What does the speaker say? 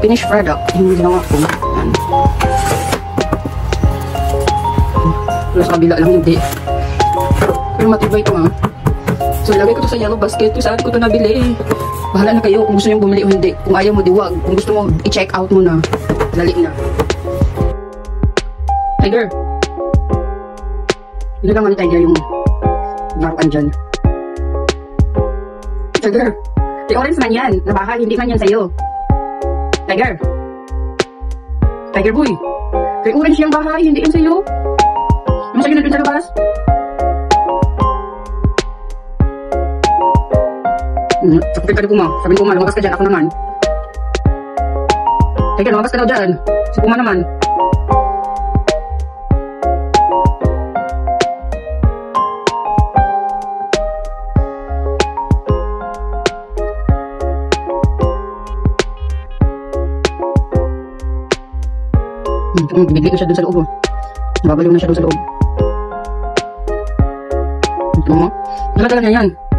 finished product yung ginawa ko. Yan. Pero sa kabila lang hindi. Pero matibay ito, ha. So, ilagay ko to sa yellow basket. Kung saan ko to nabili. Bahala na kayo kung gusto nyo bumili o hindi. Kung ayaw mo, diwag. Kung gusto mo, i-check out mo na. Dali na. Tiger. Ilagay nga ni Tiger yung naroan dyan. Tiger. Di orange man yan. Nabaha, hindi man yan sa'yo. Tiger. Tiger boy. Kay orange yung bahay, hindi yan sa'yo. Ano sa'yo na dun sa labas? Sakupin ka na Puma. Sabi ni Puma, lumabas ka dyan. Ako naman. Tiger, lumabas ka daw dyan. Si Puma naman. Bibigay ko siya dun sa loob. Babaliw na siya dun sa loob. Ito mo. Dala-dala niya yan.